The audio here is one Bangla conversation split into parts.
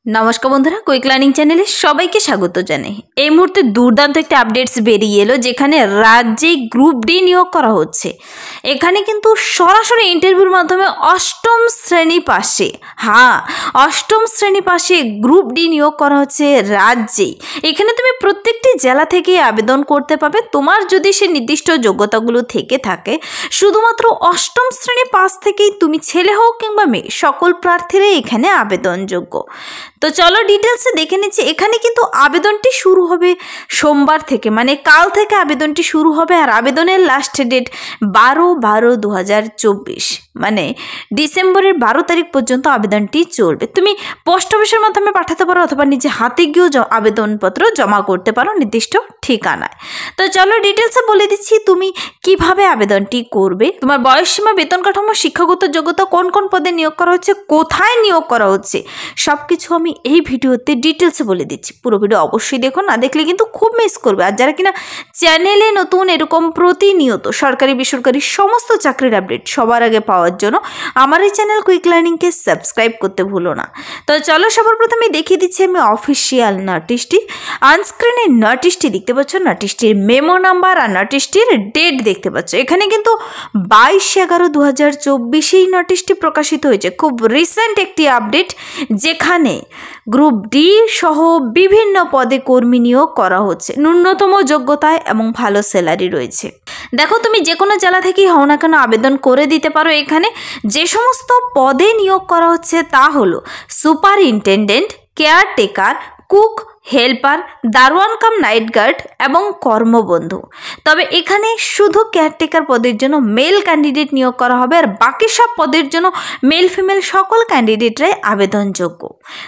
নমস্কার বন্ধুরা, কুইক লার্নিং চ্যানেলে সবাইকে স্বাগত জানাই। এই মুহূর্তে দুর্দান্ত একটা আপডেটস বেরিয়ে এলো, যেখানে রাজ্যে গ্রুপ ডি নিয়োগ করা হচ্ছে। এখানে কিন্তু সরাসরি ইন্টারভিউর মাধ্যমে অষ্টম শ্রেণী পাশে, অষ্টম শ্রেণী পাশে গ্রুপ ডি নিয়োগ করা হচ্ছে রাজ্যেই। এখানে তুমি প্রত্যেকটি জেলা থেকেই আবেদন করতে পারবে, তোমার যদি সে নির্দিষ্ট যোগ্যতাগুলো থেকে থাকে। শুধুমাত্র অষ্টম শ্রেণী পাশ থেকেই তুমি ছেলে হোক কিংবা মেয়ে, সকল প্রার্থীরাই এখানে আবেদনযোগ্য। তো চলো ডিটেলসে দেখে নিচ্ছি। এখানে কিন্তু আবেদনটি শুরু হবে সোমবার থেকে, মানে কাল থেকে আবেদনটি শুরু হবে। আর আবেদনের লাস্ট ডেট 12/12/2024, মানে ডিসেম্বরের 12 তারিখ পর্যন্ত আবেদনটি চলবে। তুমি পোস্ট অফিসের মাধ্যমে পাঠাতে পারো অথবা নিজে হাতে গিয়েও আবেদনপত্র জমা করতে পারো নির্দিষ্ট ঠিকানায়। তো চলো ডিটেলসে বলে দিচ্ছি তুমি কিভাবে আবেদনটি করবে। তোমার বয়সসীমা, বেতন কাঠামো, শিক্ষাগত যোগ্যতা, কোন কোন পদে নিয়োগ করা হচ্ছে, কোথায় নিয়োগ করা হচ্ছে, সব কিছু আমি এই ভিডিওতে ডিটেলসে বলে দিচ্ছি। পুরো ভিডিও অবশ্যই দেখো, না দেখলে কিন্তু খুব মিস করবে। আর যারা কিনা চ্যানেলে নতুন, এরকম প্রতিনিয়ত সরকারি বেসরকারি সমস্ত চাকরির আপডেট সবার আগে পাওয়ার জন্য আমার এই চ্যানেল কুইক লার্নিংকে সাবস্ক্রাইব করতে ভুলো না। তো চলো সবার প্রথমে দেখিয়ে দিচ্ছি আমি অফিসিয়াল নোটিশটি। অনস্ক্রিনে নোটিশটি দেখতে পাচ্ছ, নোটিশটির মেমো নাম্বার আর নোটিশটির ডেট দেখতে পাচ্ছ। এখানে কিন্তু 22/11/2024 এই নোটিশটি প্রকাশিত হয়েছে। খুব রিসেন্ট একটি আপডেট, যেখানে গ্রুপ ডি সহ বিভিন্ন পদে কর্মী নিয়োগ করা হচ্ছে, ন্যূনতম যোগ্যতায় এবং ভালো স্যালারি রয়েছে। দেখো, তুমি যে কোনো জেলা থেকেই হও না কেন আবেদন করে দিতে পারো। এখানে যে সমস্ত পদে নিয়োগ করা হচ্ছে তা হলো সুপারিনটেনডেন্ট, কেয়ারটেকার, কুক, হেল্পার, দারোয়ান কাম নাইট গার্ড এবং কর্মবন্ধু। তবে এখানে শুধু কেয়ারটেকার পদের জন্য মেল ক্যান্ডিডেট নিয়োগ করা হবে, আর বাকি সব পদের জন্য মেল ফিমেল সকল ক্যান্ডিডেটরাই আবেদনযোগ্য।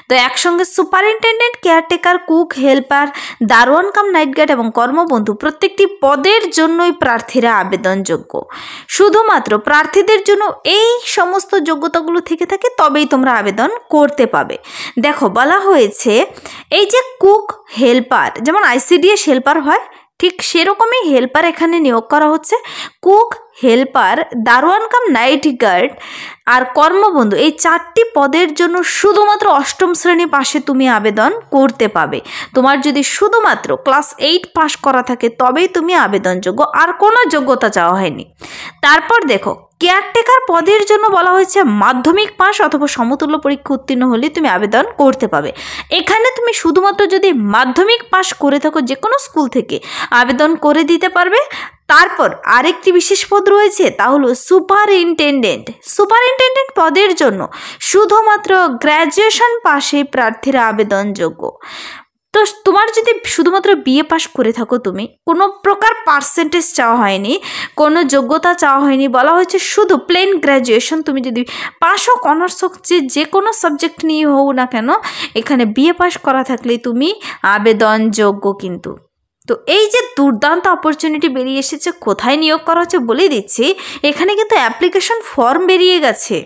তো একসঙ্গে সুপারিনটেন্ডেন্ট, কেয়ারটেকার, কুক, হেল্পার, দারোয়ান কাম নাইট গার্ড এবং কর্মবন্ধু প্রত্যেকটি পদের জন্যই প্রার্থীরা আবেদনযোগ্য। শুধুমাত্র প্রার্থীদের জন্য এই সমস্ত যোগ্যতাগুলো থেকে থাকে, তবেই তোমরা আবেদন করতে পাবে। দেখো, বলা হয়েছে এই যে কুক, হেল্পার, যেমন আইসিডিএস হেল্পার হয় ঠিক সেরকমই হেল্পার এখানে নিয়োগ করা হচ্ছে। কুক, হেল্পার, দারোয়ান কাম নাইট গার্ড আর কর্মবন্ধু, এই 4টি পদের জন্য শুধুমাত্র অষ্টম শ্রেণী পাশে তুমি আবেদন করতে পাবে। তোমার যদি শুধুমাত্র ক্লাস 8 পাস করা থাকে তবেই তুমি আবেদনযোগ্য, আর কোনো যোগ্যতা চাওয়া হয়নি। তারপর দেখো, কেয়ারটেকার পদের জন্য বলা হয়েছে মাধ্যমিক পাস অথবা সমতুল্য পরীক্ষা উত্তীর্ণ হলে তুমি আবেদন করতে পাবে। এখানে তুমি শুধুমাত্র যদি মাধ্যমিক পাস করে থাকো যে কোনো স্কুল থেকে আবেদন করে দিতে পারবে। তারপর আরেকটি বিশেষ পদ রয়েছে, তা হলো সুপারিনটেন্ডেন্ট। সুপারিনটেন্ডেন্ট পদের জন্য শুধুমাত্র গ্র্যাজুয়েশন পাশে প্রার্থীরা আবেদনযোগ্য। তো তোমার যদি শুধুমাত্র বিএ পাস করে থাকো, তুমি কোনো প্রকার পার্সেন্টেজ চাওয়া হয়নি, কোনো যোগ্যতা চাওয়া হয়নি, বলা হয়েছে শুধু প্লেন গ্র্যাজুয়েশন। তুমি যদি পাস হোক, অনার্স হোক, যে কোনো সাবজেক্ট নিয়ে হোক না কেন, এখানে বিএ পাস করা থাকলেই তুমি আবেদনযোগ্য কিন্তু। তো এই যে দুর্দান্ত অপরচুনিটি বেরিয়ে এসেছে, কোথায় নিয়োগ করা হচ্ছে বলে দিচ্ছি। এখানে কিন্তু অ্যাপ্লিকেশন ফর্ম বেরিয়ে গেছে।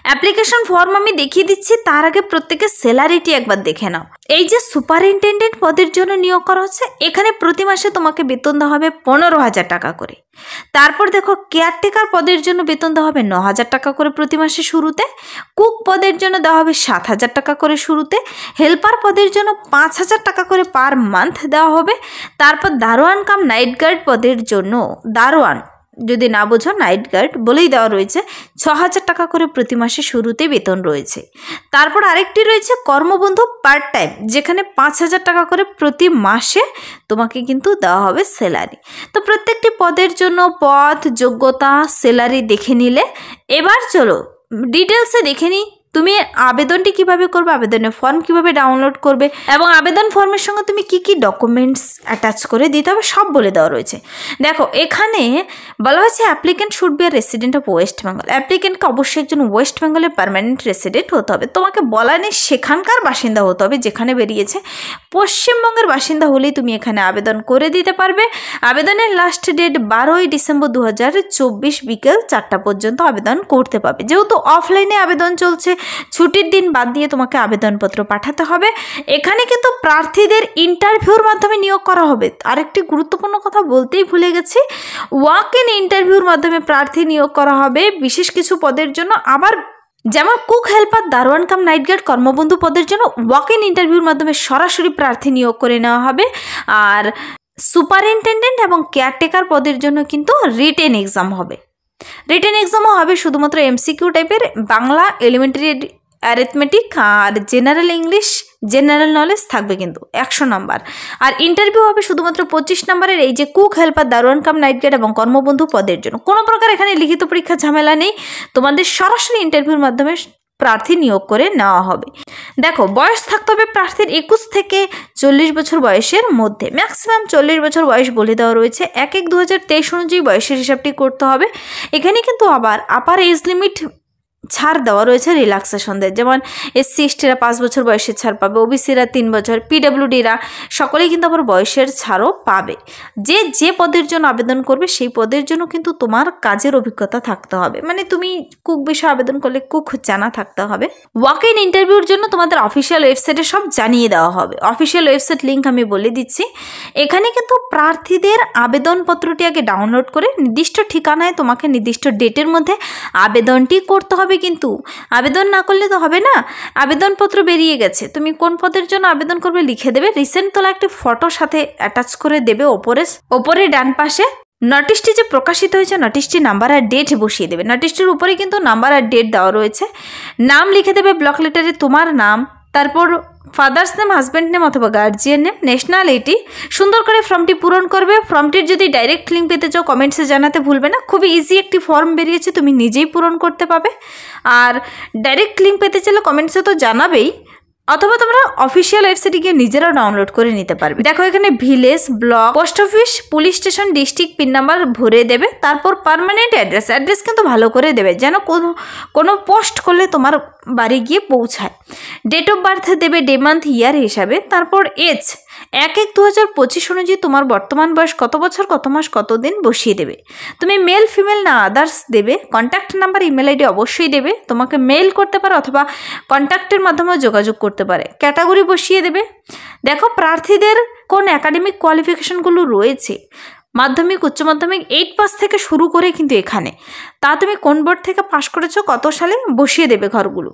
অ্যাপ্লিকেশন ফর্ম আমি দেখিয়ে দিচ্ছি, তার আগে প্রত্যেকের স্যালারিটি একবার দেখে নাও। এই যে সুপারিনটেন্ডেন্ট পদের জন্য নিয়োগ করা হচ্ছে, এখানে প্রতি মাসে তোমাকে বেতন দেওয়া হবে 15,000 টাকা করে। তারপর দেখো, কেয়ারটেকার পদের জন্য বেতন দেওয়া হবে 9,000 টাকা করে প্রতি মাসে শুরুতে। কুক পদের জন্য দেওয়া হবে 7,000 টাকা করে শুরুতে। হেল্পার পদের জন্য 5,000 টাকা করে পার মান্থ দেওয়া হবে। তারপর দারোয়ান কাম নাইট গার্ড পদের জন্য, দারোয়ান যদি না বোঝো, নাইট গার্ড বলেই দেওয়া রয়েছে, 6,000 টাকা করে প্রতি মাসে শুরুতে বেতন রয়েছে। তারপর আরেকটি রয়েছে কর্মবন্ধু পার্ট টাইম, যেখানে 5,000 টাকা করে প্রতি মাসে তোমাকে কিন্তু দেওয়া হবে স্যালারি। তো প্রত্যেকটি পদের জন্য পদ, যোগ্যতা, স্যালারি দেখে নিলে, এবার চলো ডিটেলসে দেখে নিই তুমি আবেদনটি কিভাবে করবে, আবেদনের ফর্ম কিভাবে ডাউনলোড করবে এবং আবেদন ফর্মের সঙ্গে তুমি কি কি ডকুমেন্টস অ্যাটাচ করে দিতে হবে সব বলে দেওয়া রয়েছে। দেখো, এখানে বলা হয়েছে applicant should be resident of West Bengal. অ্যাপ্লিকেন্টকে অবশ্যই একজন ওয়েস্ট বেঙ্গলের পার্মানেন্ট রেসিডেন্ট হতে হবে। তোমাকে বলা নেই সেখানকার বাসিন্দা হতে হবে যেখানে বেরিয়েছে। পশ্চিমবঙ্গের বাসিন্দা হলেই তুমি এখানে আবেদন করে দিতে পারবে। আবেদনের লাস্ট ডেট 12ই ডিসেম্বর 2024 বিকেল 4টা পর্যন্ত আবেদন করতে পারবে। যেহেতু অফলাইনে আবেদন চলছে, ছুটির দিন বাদ দিয়ে তোমাকে আবেদনপত্র পাঠাতে হবে। এখানে কিন্তু প্রার্থীদের ইন্টারভিউর মাধ্যমে নিয়োগ করা হবে। আরেকটি গুরুত্বপূর্ণ কথা বলতেই ভুলে গেছি, ওয়াক ইন ইন্টারভিউর মাধ্যমে প্রার্থী নিয়োগ করা হবে বিশেষ কিছু পদের জন্য। আবার যেমন কুক, হেল্পার, দারোয়ান কাম নাইট গার্ড, কর্মবন্ধু পদের জন্য ওয়াক ইন ইন্টারভিউর মাধ্যমে সরাসরি প্রার্থী নিয়োগ করে নেওয়া হবে। আর সুপারিনটেন্ডেন্ট এবং কেয়ারটেকার পদের জন্য কিন্তু রিটেন এক্সাম হবে। রিটেন এক্সামও হবে শুধুমাত্র এমসিকিউ টাইপের, বাংলা, এলিমেন্টারি অ্যারিথমেটিক আর জেনারেল ইংলিশ, জেনারেল নলেজ থাকবে কিন্তু 100 নম্বর। আর ইন্টারভিউ হবে শুধুমাত্র 25 নম্বরের, এই যে কুক, হেল্পার, দারোয়ান কাম নাইট গার্ড এবং কর্মবন্ধু পদের জন্য। কোনো প্রকার এখানে লিখিত পরীক্ষা ঝামেলা নেই, তোমাদের সরাসরি ইন্টারভিউর মাধ্যমে প্রার্থী নিয়োগ করে নেওয়া হবে। দেখো, বয়স থাকতে হবে প্রার্থীর 21 থেকে 40 বছর বয়সের মধ্যে, ম্যাক্সিমাম 40 বছর বয়স বলে দেওয়া রয়েছে। 1/1/2023 অনুযায়ী বয়সের হিসাবটি করতে হবে। এখানে কিন্তু আবার আপার এজ লিমিট ছাড় দেওয়া রয়েছে রিল্যাক্সেশনদের, যেমন SC STরা 5 বছর বয়সের ছাড় পাবে, OBCরা 3 বছর, PWDরা সকলেই কিন্তু আবার বয়সের ছাড়ও পাবে। যে পদের জন্য আবেদন করবে সেই পদের জন্য কিন্তু তোমার কাজের অভিজ্ঞতা থাকতে হবে, মানে তুমি কুক বিষয়ে আবেদন করলে কুক জানা থাকতে হবে। ওয়াক ইন ইন্টারভিউর জন্য তোমাদের অফিসিয়াল ওয়েবসাইটে সব জানিয়ে দেওয়া হবে। অফিসিয়াল ওয়েবসাইট লিঙ্ক আমি বলে দিচ্ছি। এখানে কিন্তু প্রার্থীদের আবেদনপত্রটি আগে ডাউনলোড করে নির্দিষ্ট ঠিকানায় তোমাকে নির্দিষ্ট ডেটের মধ্যে আবেদনটি করতে হবে। কিন্তু আবেদন না করলে তো হবে না। আবেদনপত্র বেরিয়ে গেছে, তুমি কোন পদের জন্য আবেদন করবে লিখে দেবে, রিসেন্ট তোলা একটি ফটো সাথে অ্যাটাচ করে দেবে ওপরে ডান পাশে। নোটিশটি যে প্রকাশিত হয়েছে নোটিশটি নাম্বার আর ডেট বসিয়ে দেবে। নোটিশটির উপরে কিন্তু নাম্বার আর ডেট দেওয়া রয়েছে। নাম লিখে দেবে ব্লক লেটারে তোমার নাম, তারপর ফাদার্স নেম, হাজব্যান্ড নেম অথবা গার্জিয়ান নেম, ন্যাশনালিটি। সুন্দর করে ফর্মটি পূরণ করবে। ফর্মটির যদি ডাইরেক্ট লিঙ্ক পেতে চাও কমেন্টসে জানাতে ভুলবে না। খুবই ইজি একটি ফর্ম বেরিয়েছে, তুমি নিজেই পূরণ করতে পাবে। আর ডাইরেক্ট লিঙ্ক পেতে চাইলে কমেন্টসে তো জানাবেই, অথবা তোমরা অফিসিয়াল ওয়েবসাইটে গিয়ে নিজেরাও ডাউনলোড করে নিতে পারবে। দেখো, এখানে village, block, post office, police station, district, pin number ভরে দেবে। তারপর পার্মানেন্ট অ্যাড্রেস কিন্তু ভালো করে দেবে, যেন কোনো পোস্ট করলে তোমার বাড়ি গিয়ে পৌঁছায়। ডেট অফ বার্থ দেবে ডে, মান্থ, ইয়ার হিসাবে। তারপর এজ 1/1/2025 অনুযায়ী তোমার বর্তমান বয়স কত বছর, কত মাস, কত দিন বসিয়ে দেবে। তুমি মেল, ফিমেল না আদার্স দেবে। কন্ট্যাক্ট নাম্বার, ইমেল আইডি অবশ্যই দেবে। তোমাকে মেল করতে পারে অথবা কন্ট্যাক্টের মাধ্যমেও যোগাযোগ করতে পারে। ক্যাটাগরি বসিয়ে দেবে। দেখো, প্রার্থীদের কোন একাডেমিক কোয়ালিফিকেশনগুলো রয়েছে, মাধ্যমিক, উচ্চ মাধ্যমিক 8 পাস থেকে শুরু করে কিন্তু এখানে তা তুমি কোন বোর্ড থেকে পাশ করেছো, কত সালে বসিয়ে দেবে ঘরগুলো,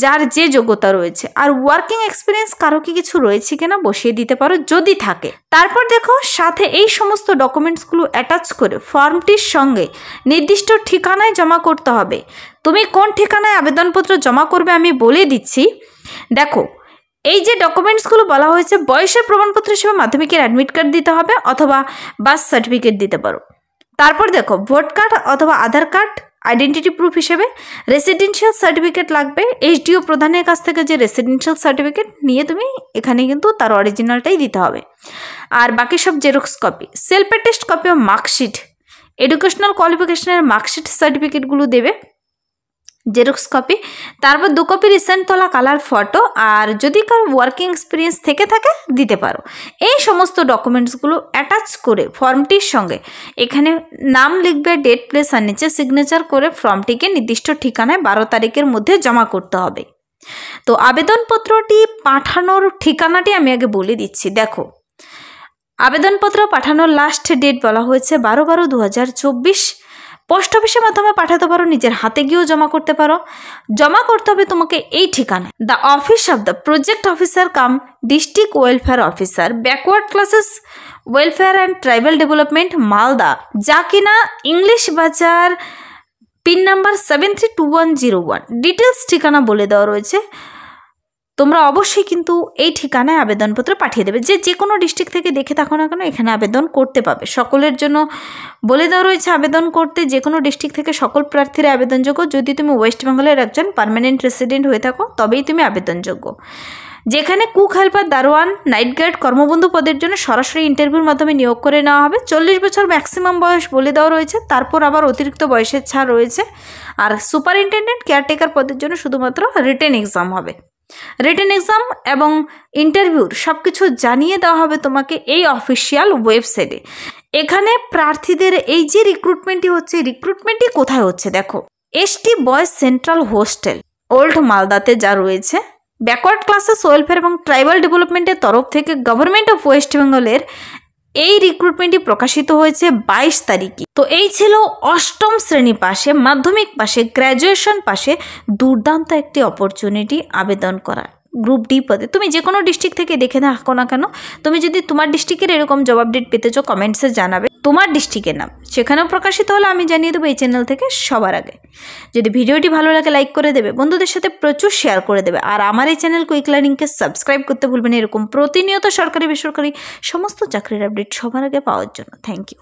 যার যে যোগ্যতা রয়েছে। আর ওয়ার্কিং এক্সপিরিয়েন্স কারো কি কিছু রয়েছে কিনা বসিয়ে দিতে পারো যদি থাকে। তারপর দেখো, সাথে এই সমস্ত ডকুমেন্টসগুলো অ্যাটাচ করে ফর্মটির সঙ্গে নির্দিষ্ট ঠিকানায় জমা করতে হবে। তুমি কোন ঠিকানায় আবেদনপত্র জমা করবে আমি বলে দিচ্ছি। দেখো, এই যে ডকুমেন্টসগুলো বলা হয়েছে, বয়সের প্রমাণপত্র হিসেবে মাধ্যমিকের অ্যাডমিট কার্ড দিতে হবে অথবা বার্থ সার্টিফিকেট দিতে পারো। তারপর দেখো, ভোট কার্ড অথবা আধার কার্ড আইডেন্টিটি প্রুফ হিসেবে, রেসিডেন্সিয়াল সার্টিফিকেট লাগবে। SDO প্রধানের কাছ থেকে যে রেসিডেন্সিয়াল সার্টিফিকেট নিয়ে তুমি এখানে কিন্তু তার অরিজিনালটাই দিতে হবে। আর বাকি সব xerox copy, self attest copy ও মার্কশিট, এডুকেশনাল কোয়ালিফিকেশনের মার্কশিট সার্টিফিকেটগুলো দেবে, জেরক্স কপি। তারপর 2 কপি রিসেন্ট তোলা কালার ফটো, আর যদি কারো ওয়ার্কিং এক্সপিরিয়েন্স থেকে থাকে দিতে পারো। এই সমস্ত ডকুমেন্টসগুলো অ্যাটাচ করে ফর্মটির সঙ্গে এখানে নাম লিখবে, ডেট, প্লেস আর নিচে সিগনেচার করে ফর্মটিকে নির্দিষ্ট ঠিকানায় 12 তারিখের মধ্যে জমা করতে হবে। তো আবেদনপত্রটি পাঠানোর ঠিকানাটি আমি আগে বলে দিচ্ছি। দেখো, আবেদনপত্র পাঠানোর লাস্ট ডেট বলা হয়েছে 12/12/2024। পোস্ট অফিসের মাধ্যমে পাঠাতে পারো, নিজের হাতে গিয়েও জমা করতে পারো। জমা করতে হবে তোমাকে এই ঠিকানায়, the office of the project officer come district welfare officer, backward classes welfare and tribal development, Malda, যা কিনা ইংলিশ বাজার, পিন নাম্বার 732101। ডিটেলস ঠিকানা বলে দেওয়া রয়েছে। তোমরা অবশ্যই কিন্তু এই ঠিকানায় আবেদনপত্র পাঠিয়ে দেবে। যে কোনো ডিস্ট্রিক্ট থেকে দেখে থাকো না কেন এখানে আবেদন করতে পাবে। সকলের জন্য বলে দেওয়া রয়েছে আবেদন করতে। যে কোনো ডিস্ট্রিক্ট থেকে সকল প্রার্থীরা আবেদনযোগ্য। যদি তুমি ওয়েস্ট বেঙ্গলের একজন পার্মানেন্ট রেসিডেন্ট হয়ে থাকো তবেই তুমি আবেদনযোগ্য। যেখানে কুক, হেল্পার, দারোয়ান, নাইট গার্ড, কর্মবন্ধু পদের জন্য সরাসরি ইন্টারভিউর মাধ্যমে নিয়োগ করে নেওয়া হবে। 40 বছর ম্যাক্সিমাম বয়স বলে দেওয়া রয়েছে। তারপর আবার অতিরিক্ত বয়সের ছাড় রয়েছে। আর সুপারিনটেন্ডেন্ট, কেয়ারটেকার পদের জন্য শুধুমাত্র রিটেন এক্সাম হবে। রিটেন এক্সাম এবং ইন্টারভিউর সব কিছু জানিয়ে দেওয়া হবে তোমাকে এই অফিসিয়াল ওয়েবসাইটে। এখানে প্রার্থীদের এই যে রিক্রুটমেন্টটি হচ্ছে, রিক্রুটমেন্টটি কোথায় হচ্ছে দেখো, ST boys central hostel old মালদাতে যা রয়েছে, ব্যাকওয়ার্ড ক্লাসেস ওয়েলফেয়ার এবং ট্রাইবাল ডেভেলপমেন্টের তরফ থেকে গভর্নমেন্ট অফ ওয়েস্ট বেঙ্গলের এই রিক্রুটমেন্টটি প্রকাশিত হয়েছে 22 তারিখে। তো এই ছিল অষ্টম শ্রেণী পাশে, মাধ্যমিক পাশে, গ্র্যাজুয়েশন পাশে দুর্দান্ত একটি অপরচুনিটি আবেদন করার গ্রুপ ডি পদে। তুমি যে কোনো ডিস্ট্রিক্ট থেকে দেখে থাকো না কেন, তুমি যদি তোমার ডিস্ট্রিক্টের এরকম জব আপডেট পেতে চাও কমেন্টসে জানাবে তোমার ডিস্ট্রিক্টের নাম, সেখানেও প্রকাশিত হলে আমি জানিয়ে দেবো এই চ্যানেল থেকে সবার আগে। যদি ভিডিওটি ভালো লাগে লাইক করে দেবে, বন্ধুদের সাথে প্রচুর শেয়ার করে দেবে, আর আমার এই চ্যানেল কুইক লার্নিংকে সাবস্ক্রাইব করতে ভুলবেন এরকম প্রতিনিয়ত সরকারি বেসরকারি সমস্ত চাকরির আপডেট সবার আগে পাওয়ার জন্য। Thank you.